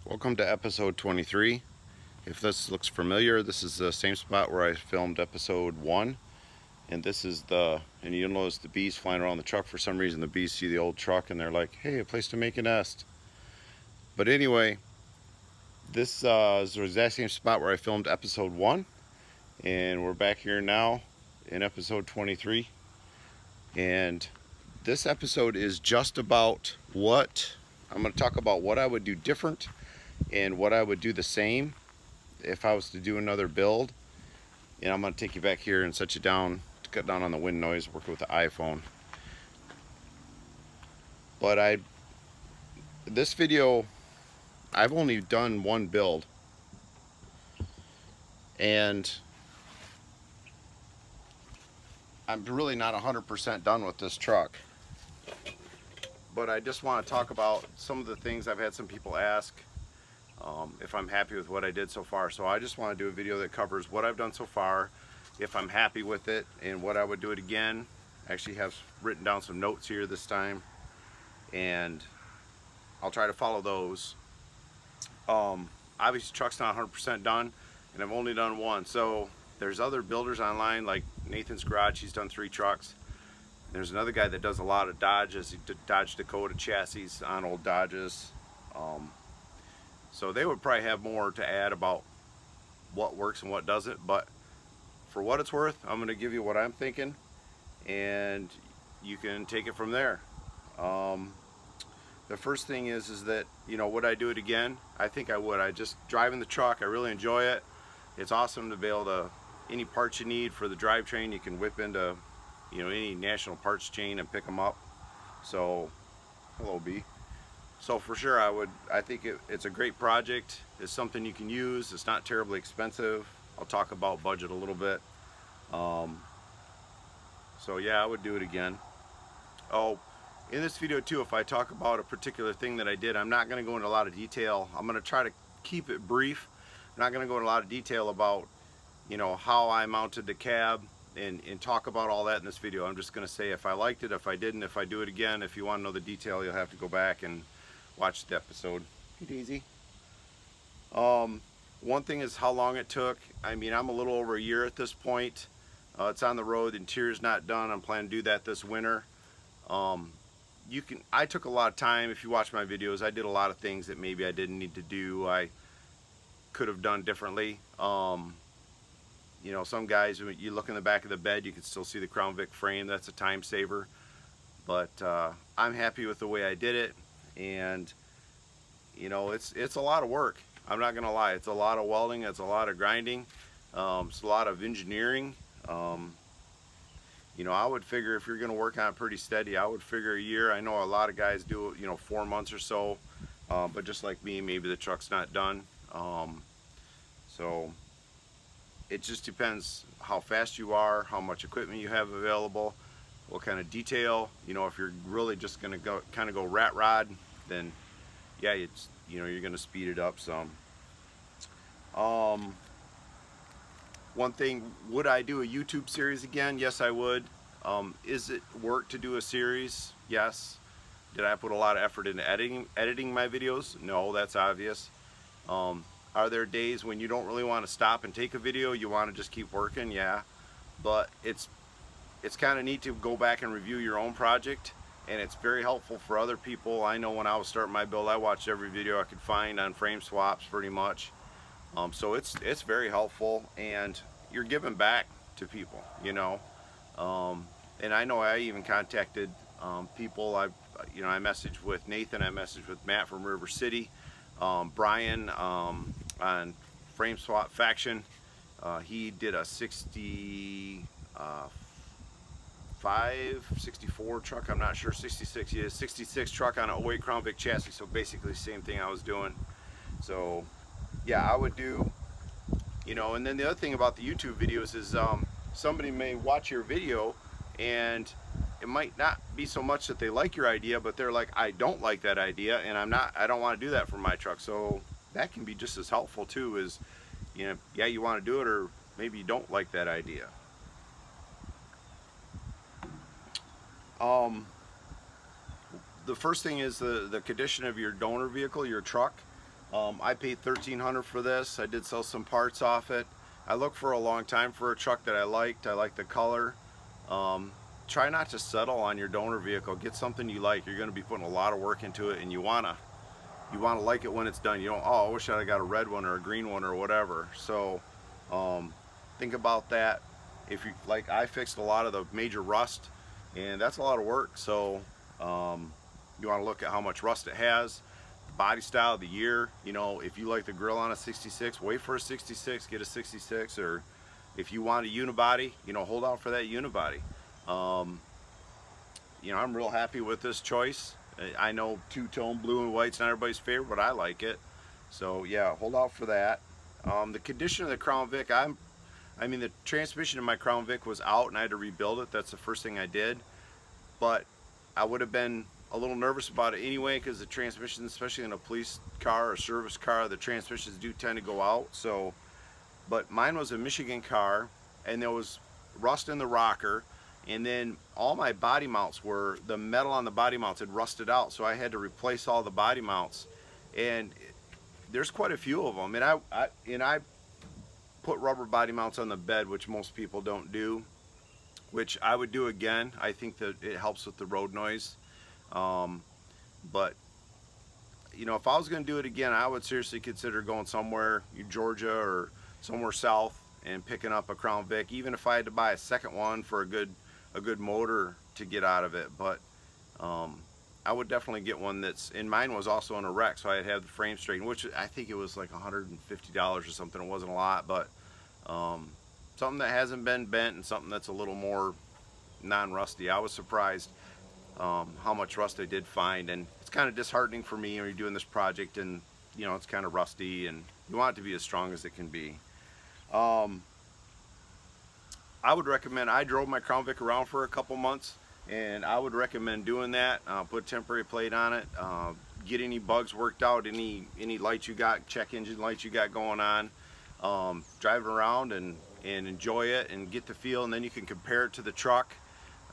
Welcome to episode 23. If this looks familiar, this is the same spot where I filmed episode 1. And this is and you'll notice the bees flying around the truck. For some reason the bees see the old truck and they're like, hey, a place to make a nest. But anyway, this is the exact same spot where I filmed episode 1. And we're back here now in episode 23. And this episode is just about I'm going to talk about what I would do different and what I would do the same if I was to do another build. And I'm going to take you back here and set you down to cut down on the wind noise, working with the iPhone. But this video, I've only done one build, and I'm really not 100% done with this truck. But I just want to talk about some of the things I've had some people ask if I'm happy with what I did so far. So I just want to do a video that covers what I've done so far, if I'm happy with it, and what I would do it again. I actually have written down some notes here this time, and I'll try to follow those. Obviously truck's not 100% done, and I've only done one. So there's other builders online like Nathan's Garage. He's done 3 trucks. There's another guy that does a lot of Dodges. He did Dodge Dakota chassis on old Dodges. So they would probably have more to add about what works and what doesn't, but for what it's worth, I'm going to give you what I'm thinking, and you can take it from there. The first thing is that, would I do it again? I think I would. I just driving the truck, I really enjoy it. It's awesome to be able to, any parts you need for the drivetrain, you can whip into, any national parts chain and pick them up. So, hello B. So for sure I think it's a great project. It's something you can use. It's not terribly expensive. I'll talk about budget a little bit. So yeah, I would do it again. Oh, in this video too, if I talk about a particular thing that I did, I'm not going to go into a lot of detail. I'm going to try to keep it brief. I'm not going to go into a lot of detail about, how I mounted the cab and talk about all that in this video. I'm just going to say if I liked it, if I didn't, if I do it again. If you want to know the detail, you'll have to go back and watch the episode. Hey Daisy. One thing is how long it took. I mean, I'm a little over a year at this point. It's on the road. The interior's not done. I'm planning to do that this winter. I took a lot of time. If you watch my videos, I did a lot of things that maybe I didn't need to do. I could have done differently. Some guys, when you look in the back of the bed, you can still see the Crown Vic frame. That's a time saver. But I'm happy with the way I did it. And it's a lot of work. I'm not gonna lie, it's a lot of welding, it's a lot of grinding, it's a lot of engineering. I would figure if you're gonna work on it pretty steady, I would figure a year. I know a lot of guys do it, 4 months or so, but just like me, maybe the truck's not done. So it just depends how fast you are, how much equipment you have available, what kind of detail. If you're really just gonna go rat rod, then yeah, you're gonna speed it up some. One thing, would I do a YouTube series again? Yes, I would. Is it work to do a series? Yes. Did I put a lot of effort into editing my videos? No, that's obvious. Are there days when you don't really want to stop and take a video, you want to just keep working? Yeah, but it's kind of neat to go back and review your own project, and it's very helpful for other people. I know when I was starting my build, I watched every video I could find on frame swaps pretty much. So it's very helpful, and you're giving back to people, and I know I even contacted people. I messaged with Nathan, I messaged with Matt from River City, Brian on Frame Swap Faction. He did a 64 truck, I'm not sure, 66, yeah, 66 truck on a 08 Crown Vic chassis, so basically the same thing I was doing. So yeah, I would do, and then the other thing about the YouTube videos is somebody may watch your video and it might not be so much that they like your idea, but they're like, I don't like that idea, and I don't want to do that for my truck. So that can be just as helpful too, is yeah, you want to do it, or maybe you don't like that idea. The first thing is the condition of your donor vehicle, your truck. I paid $1,300 for this. I did sell some parts off it. I looked for a long time for a truck that I liked. I liked the color. Try not to settle on your donor vehicle. Get something you like. You're going to be putting a lot of work into it, and you wanna like it when it's done. You don't, oh, I wish I got a red one or a green one or whatever. So think about that. If you like, I fixed a lot of the major rust, and that's a lot of work. So you want to look at how much rust it has, the body style, the year. You know, if you like the grill on a 66, wait for a 66, get a 66. Or if you want a unibody, you know, hold out for that unibody. You know, I'm real happy with this choice. I know two-tone blue and white's not everybody's favorite, but I like it. So yeah, hold out for that. The condition of the Crown Vic, I mean, the transmission in my Crown Vic was out and I had to rebuild it. That's the first thing I did. But I would have been a little nervous about it anyway, because the transmission, especially in a police car or service car, the transmissions do tend to go out. So, but mine was a Michigan car, and there was rust in the rocker, and then all my body mounts were, the metal on the body mounts had rusted out, so I had to replace all the body mounts. And there's quite a few of them, and I put rubber body mounts on the bed, which most people don't do, which I would do again. I think that it helps with the road noise. But you know, if I was going to do it again, I would seriously consider going somewhere, Georgia or somewhere south, and picking up a Crown Vic, even if I had to buy a second one for a good motor to get out of it. But I would definitely get one that's, and mine was also in a wreck, so I'd have the frame straightened, which I think it was like $150 or something. It wasn't a lot, but something that hasn't been bent and something that's a little more non-rusty. I was surprised how much rust I did find, and it's kind of disheartening for me when you're doing this project and you know it's kind of rusty and you want it to be as strong as it can be. I would recommend, I drove my Crown Vic around for a couple months, and I would recommend doing that. Put a temporary plate on it, get any bugs worked out, any lights you got, check engine lights you got going on, drive it around and enjoy it and get the feel, and then you can compare it to the truck.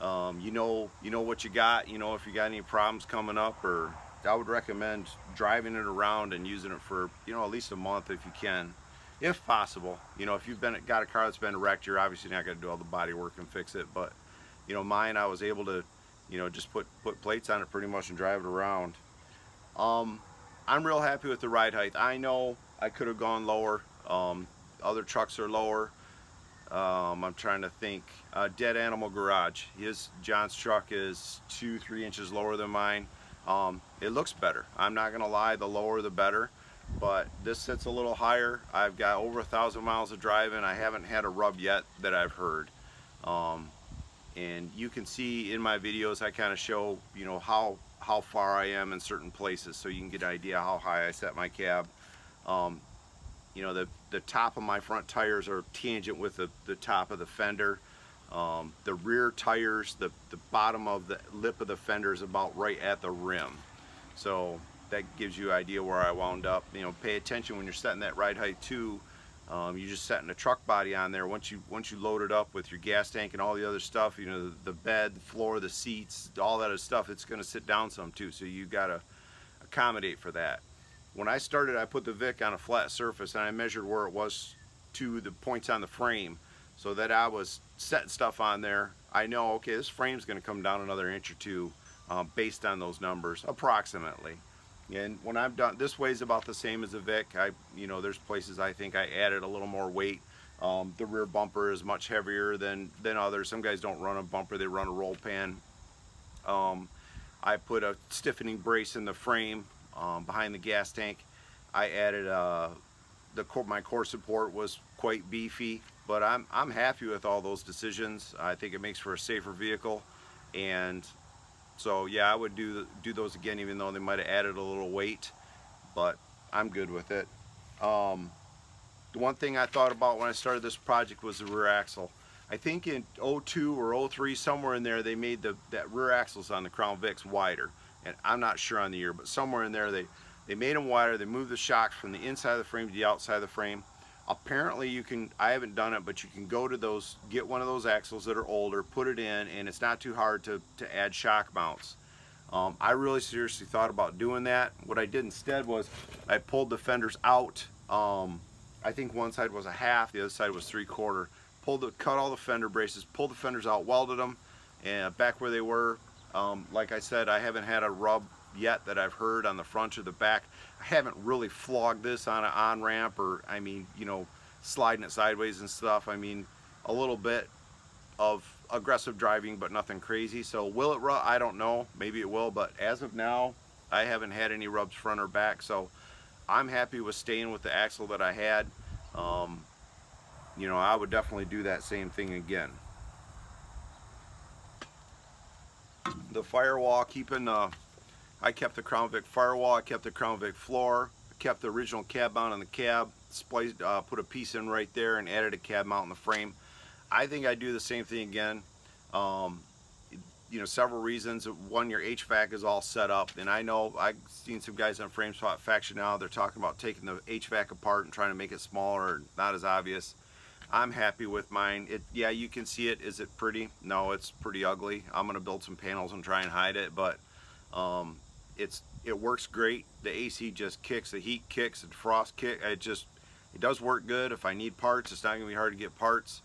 You know what you got, you know if you got any problems coming up. Or I would recommend driving it around and using it for, you know, at least a month if you can, if possible. You know, if you've got a car that's been wrecked, you're obviously not going to do all the body work and fix it. But you know, mine, I was able to, you know, just put plates on it pretty much and drive it around. I'm real happy with the ride height. I know I could have gone lower. Other trucks are lower. I'm trying to think. Dead Animal Garage, John's truck is 2-3 inches lower than mine. It looks better. I'm not gonna lie, the lower the better. But this sits a little higher. I've got over 1,000 miles of driving. I haven't had a rub yet that I've heard. And you can see in my videos, I kind of show, you know, how far I am in certain places, so you can get an idea how high I set my cab. You know, the top of my front tires are tangent with the top of the fender. The rear tires, the bottom of the lip of the fender is about right at the rim. So that gives you an idea where I wound up. You know, pay attention when you're setting that ride height too. You're just setting a truck body on there. Once you load it up with your gas tank and all the other stuff, you know, the bed, the floor, the seats, all that other stuff, it's going to sit down some too. So you got to accommodate for that. When I started, I put the Vic on a flat surface and I measured where it was to the points on the frame, so that I was setting stuff on there. I know, okay, this frame's going to come down another inch or two based on those numbers, approximately. And when I'm done, this weighs about the same as the Vic. You know, there's places I think I added a little more weight. The rear bumper is much heavier than others. Some guys don't run a bumper, they run a roll pan. I put a stiffening brace in the frame behind the gas tank. I added my core support was quite beefy, but I'm happy with all those decisions. I think it makes for a safer vehicle, and so yeah, I would do those again, even though they might have added a little weight, but I'm good with it. The one thing I thought about when I started this project was the rear axle. I think in 02 or 03, somewhere in there, they made that rear axles on the Crown Vics wider, and I'm not sure on the year, but somewhere in there they made them wider. They moved the shocks from the inside of the frame to the outside of the frame. Apparently you can, I haven't done it, but you can go to those, get one of those axles that are older, put it in, and it's not too hard to add shock mounts. I really seriously thought about doing that. What I did instead was I pulled the fenders out. I think one side was a half, the other side was 3/4. Cut all the fender braces, pulled the fenders out, welded them, and back where they were. Like I said, I haven't had a rub yet that I've heard on the front or the back. I haven't really flogged this on an on-ramp, or I mean, you know, sliding it sideways and stuff. I mean, a little bit of aggressive driving, but nothing crazy. So will it rub? I don't know. Maybe it will, but as of now, I haven't had any rubs front or back. So I'm happy with staying with the axle that I had. You know, I would definitely do that same thing again. The firewall, I kept the Crown Vic firewall, I kept the Crown Vic floor, I kept the original cab mount on the cab, spliced, put a piece in right there and added a cab mount in the frame. I think I'd do the same thing again. You know, several reasons. One, your HVAC is all set up, and I know I've seen some guys on Frame Swap Faction now, they're talking about taking the HVAC apart and trying to make it smaller, not as obvious. I'm happy with mine. Yeah, you can see it. Is it pretty? No, it's pretty ugly. I'm gonna build some panels and try and hide it, but it works great. The AC just kicks, the heat kicks, the defrost kick. It does work good. If I need parts, it's not gonna be hard to get parts.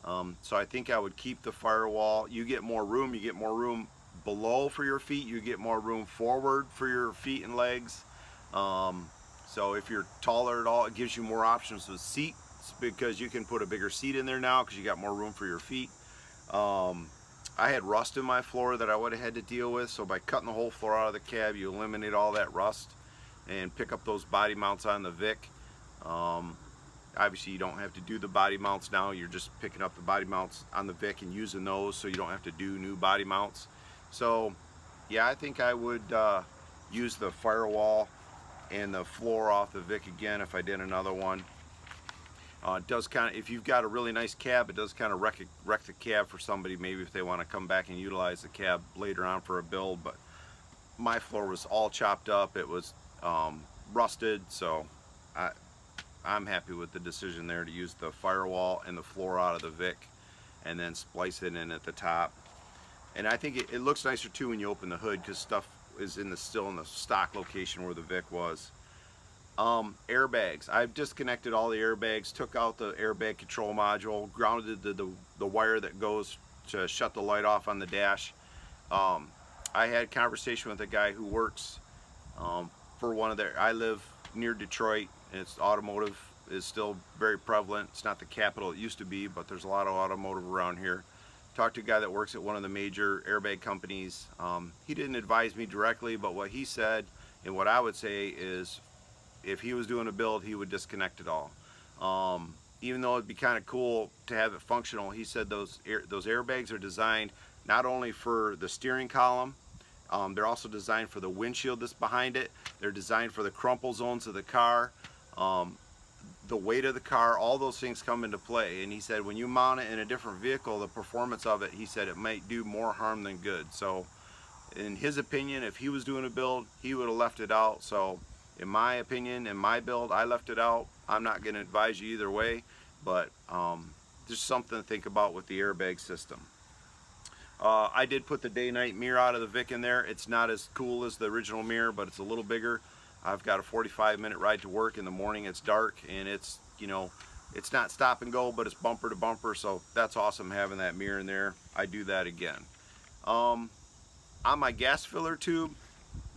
So I think I would keep the firewall. You get more room. You get more room below for your feet. You get more room forward for your feet and legs. So if you're taller at all, it gives you more options with seats, because you can put a bigger seat in there now because you got more room for your feet. I had rust in my floor that I would have had to deal with, so by cutting the whole floor out of the cab, you eliminate all that rust and pick up those body mounts on the Vic. Obviously you don't have to do the body mounts now, you're just picking up the body mounts on the Vic and using those, so you don't have to do new body mounts. So yeah, I think I would use the firewall and the floor off the Vic again if I did another one. It does kind of, if you've got a really nice cab, it does kind of wreck the cab for somebody, maybe if they want to come back and utilize the cab later on for a build. But my floor was all chopped up, it was rusted, so I'm happy with the decision there to use the firewall and the floor out of the Vic and then splice it in at the top. And I think it looks nicer too when you open the hood, because stuff is still in the stock location where the Vic was. Airbags. I've disconnected all the airbags, took out the airbag control module, grounded the wire that goes to shut the light off on the dash. I had a conversation with a guy who works for one of their, I live near Detroit, and it's automotive is still very prevalent. It's not the capital it used to be, but there's a lot of automotive around here. Talked to a guy that works at one of the major airbag companies. He didn't advise me directly, but what he said and what I would say is, if he was doing a build, he would disconnect it all. Even though it'd be kind of cool to have it functional, he said those airbags are designed not only for the steering column, they're also designed for the windshield that's behind it. They're designed for the crumple zones of the car, the weight of the car, all those things come into play. And he said when you mount it in a different vehicle, the performance of it, he said it might do more harm than good. So in his opinion, if he was doing a build, he would have left it out. So in my opinion, in my build, I left it out. I'm not going to advise you either way, but just something to think about with the airbag system. I did put the day-night mirror out of the Vic in there. It's not as cool as the original mirror, but it's a little bigger. I've got a 45-minute ride to work. In the morning it's dark, and it's, you know, it's not stop and go, but it's bumper to bumper, so that's awesome having that mirror in there. I do that again. On my gas filler tube,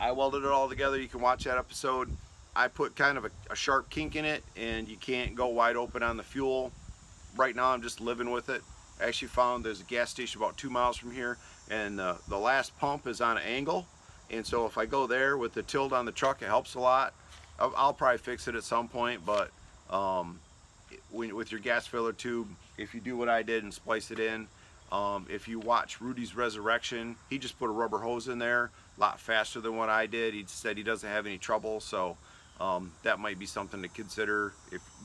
I welded it all together. You can watch that episode. I put kind of a sharp kink in it, and you can't go wide open on the fuel. Right now I'm just living with it. I actually found there's a gas station about 2 miles from here, and the last pump is on an angle, and so if I go there with the tilt on the truck, it helps a lot. I'll probably fix it at some point, but with your gas filler tube, if you do what I did and splice it in, if you watch Rudy's Resurrection, he just put a rubber hose in there a lot faster than what I did. He said he doesn't have any trouble, so that might be something to consider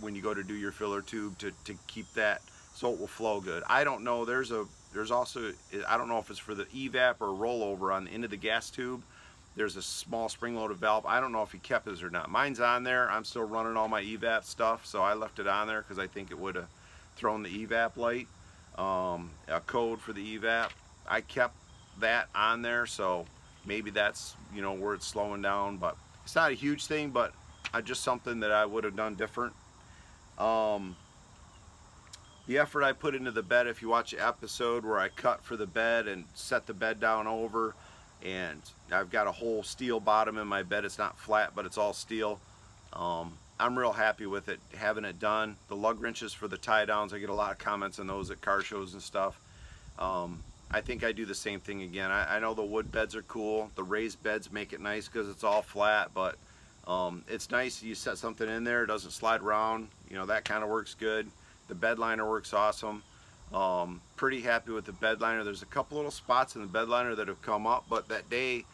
when you go to do your filler tube, to keep that so it will flow good. I don't know, there's also, I don't know if it's for the evap or rollover on the end of the gas tube. There's a small spring-loaded valve. I don't know if he kept his or not. Mine's on there. I'm still running all my evap stuff, so I left it on there because I think it would have thrown the evap light, a code for the evap. I kept that on there, so maybe that's, you know, where it's slowing down, but it's not a huge thing, but just something that I would have done different. The effort I put into the bed, if you watch the episode where I cut for the bed and set the bed down over, and I've got a whole steel bottom in my bed. It's not flat, but it's all steel. I'm real happy with it, having it done. The lug wrenches for the tie downs, I get a lot of comments on those at car shows and stuff. I think I do the same thing again. I know the wood beds are cool. The raised beds make it nice because it's all flat, but it's nice you set something in there, it doesn't slide around. You know, that kind of works good. The bed liner works awesome. Pretty happy with the bed liner. There's a couple little spots in the bed liner that have come up, but that day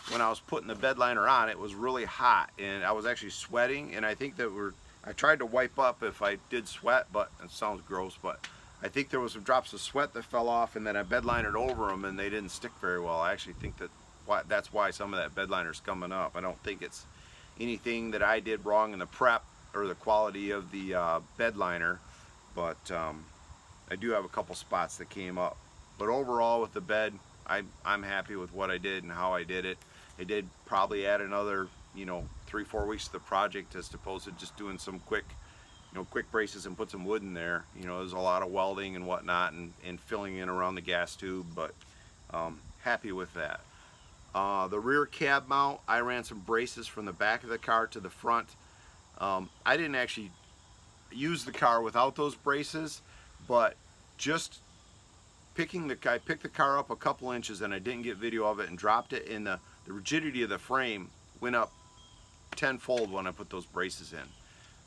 when I was putting the bed liner on, it was really hot and I was actually sweating, and I think that I tried to wipe up if I did sweat, but it sounds gross, but I think there was some drops of sweat that fell off, and then I bed linered over them and they didn't stick very well. I actually think that's why some of that bed liner's coming up. I don't think it's anything that I did wrong in the prep or the quality of the bed liner, but I do have a couple spots that came up. But overall with the bed, I'm happy with what I did and how I did it. I did probably add another, you know, 3-4 weeks to the project as opposed to just doing some quick, you know, quick braces and put some wood in there. You know, there's a lot of welding and whatnot and filling in around the gas tube, but happy with that. The rear cab mount, I ran some braces from the back of the car to the front. I didn't actually use the car without those braces, but just I picked the car up a couple inches and I didn't get video of it and dropped it, and the rigidity of the frame went up tenfold when I put those braces in.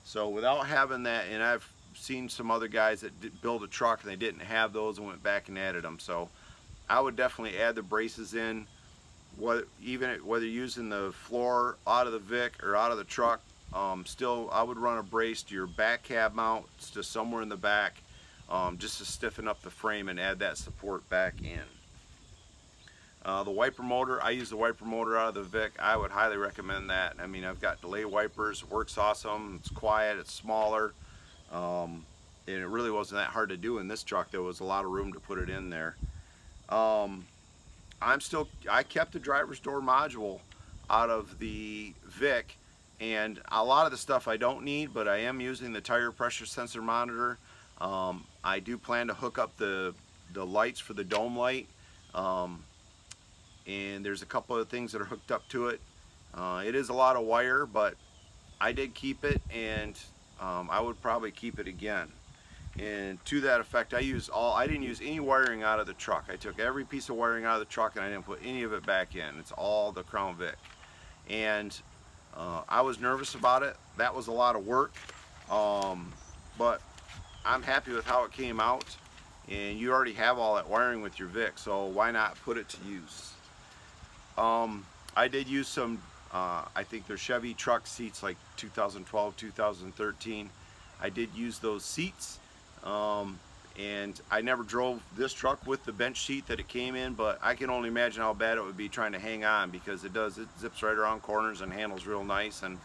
So without having that, and I've seen some other guys that build a truck and they didn't have those and went back and added them. So I would definitely add the braces in, whether you're using the floor out of the Vic or out of the truck. Still, I would run a brace to your back cab mount, just somewhere in the back, just to stiffen up the frame and add that support back in. The wiper motor, I use the wiper motor out of the Vic. I would highly recommend that. I mean, I've got delay wipers, it works awesome, it's quiet, it's smaller, and it really wasn't that hard to do in this truck. There was a lot of room to put it in there. I kept the driver's door module out of the Vic, and a lot of the stuff I don't need, but I am using the tire pressure sensor monitor. I do plan to hook up the lights for the dome light, and there's a couple of things that are hooked up to it. It is a lot of wire, but I did keep it, and I would probably keep it again. And to that effect, I didn't use any wiring out of the truck. I took every piece of wiring out of the truck and I didn't put any of it back in. It's all the Crown Vic. And I was nervous about it. That was a lot of work, but I'm happy with how it came out. And you already have all that wiring with your Vic, so why not put it to use? I did use some, I think they're Chevy truck seats, like 2012, 2013. I did use those seats, and I never drove this truck with the bench seat that it came in, but I can only imagine how bad it would be trying to hang on, because it zips right around corners and handles real nice, and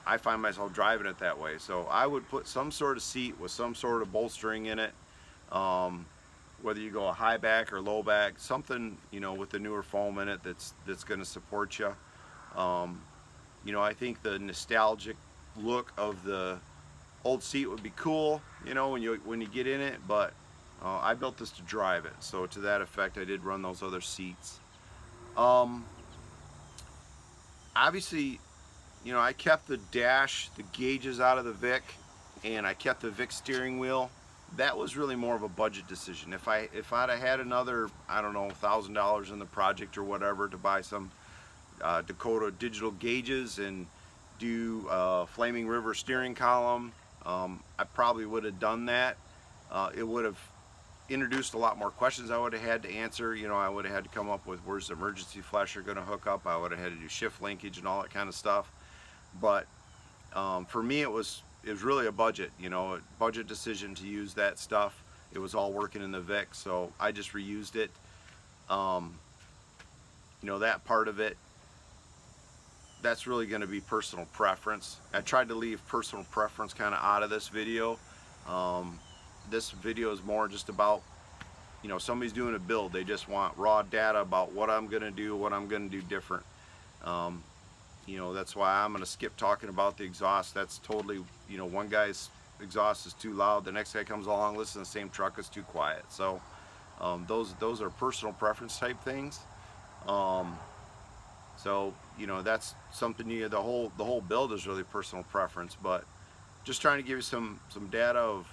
I find myself driving it that way. So I would put some sort of seat with some sort of bolstering in it, whether you go a high back or low back, something, you know, with the newer foam in it that's going to support you. You know, I think the nostalgic look of the old seat would be cool, you know, when you get in it, but I built this to drive it, so to that effect I did run those other seats. Obviously, you know, I kept the dash, the gauges out of the Vic, and I kept the Vic steering wheel. That was really more of a budget decision. If I'd have had another, I don't know, $1,000 in the project or whatever to buy some Dakota digital gauges and do Flaming River steering column, I probably would have done that. It would have introduced a lot more questions I would have had to answer. You know, I would have had to come up with where's the emergency flasher going to hook up. I would have had to do shift linkage and all that kind of stuff. But for me, it was really a budget, you know, a budget decision to use that stuff. It was all working in the Vic, so I just reused it. You know, that part of it, that's really going to be personal preference. I tried to leave personal preference kind of out of this video. This video is more just about you know, somebody's doing a build, they just want raw data about what I'm gonna do, what I'm gonna do different. You know, that's why I'm gonna skip talking about the exhaust. That's totally, you know, one guy's exhaust is too loud, the next guy comes along, listens to the same truck, is too quiet. So those are personal preference type things. So you know, that's something you, the whole build is really personal preference, but just trying to give you some data of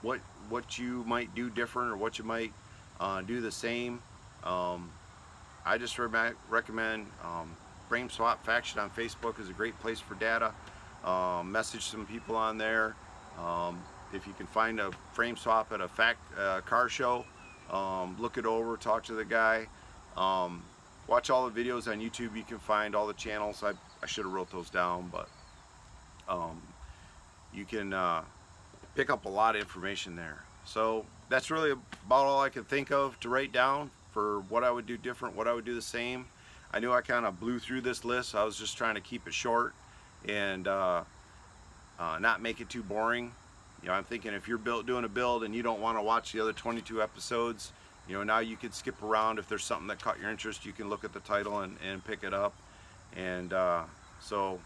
what you might do different or what you might do the same. I just recommend Frame Swap Faction on Facebook is a great place for data. Message some people on there. If you can find a frame swap at a car show, look it over, talk to the guy. Watch all the videos on YouTube. You can find all the channels. I should have wrote those down, but you can pick up a lot of information there. So that's really about all I can think of to write down for what I would do different, what I would do the same. I knew I kind of blew through this list, so I was just trying to keep it short and not make it too boring. You know, I'm thinking if you're doing a build and you don't want to watch the other 22 episodes, you know, now you could skip around. If there's something that caught your interest, you can look at the title and pick it up. And so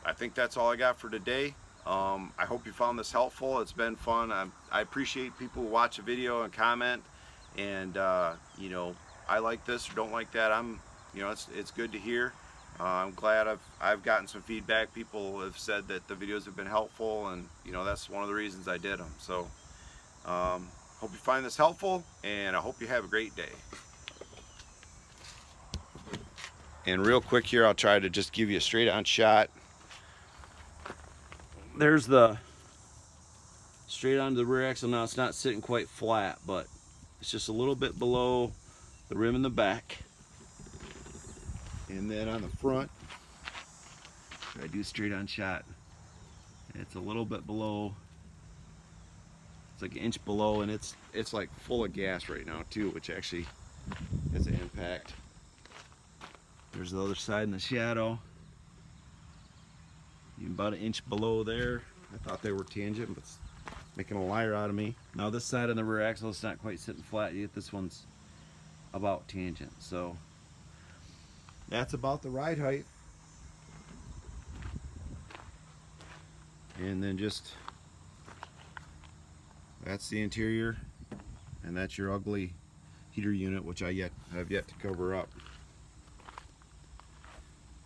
I think that's all I got for today. I hope you found this helpful. It's been fun. I appreciate people who watch a video and comment, and you know, I like this or don't like that. You know, it's good to hear. I'm glad I've gotten some feedback. People have said that the videos have been helpful, and you know, that's one of the reasons I did them. So hope you find this helpful, and I hope you have a great day. And real quick here, I'll try to just give you a straight on shot. There's the straight onto the rear axle. Now it's not sitting quite flat, but it's just a little bit below the rim in the back. And then on the front, I do straight on shot. It's a little bit below. It's like an inch below, and it's like full of gas right now too, which actually has an impact. There's the other side in the shadow. About an inch below there. I thought they were tangent, but it's making a liar out of me. Now this side on the rear axle is not quite sitting flat yet. This one's about tangent. So that's about the ride height. And then just, that's the interior, and that's your ugly heater unit, which I have yet to cover up.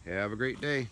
Have a great day.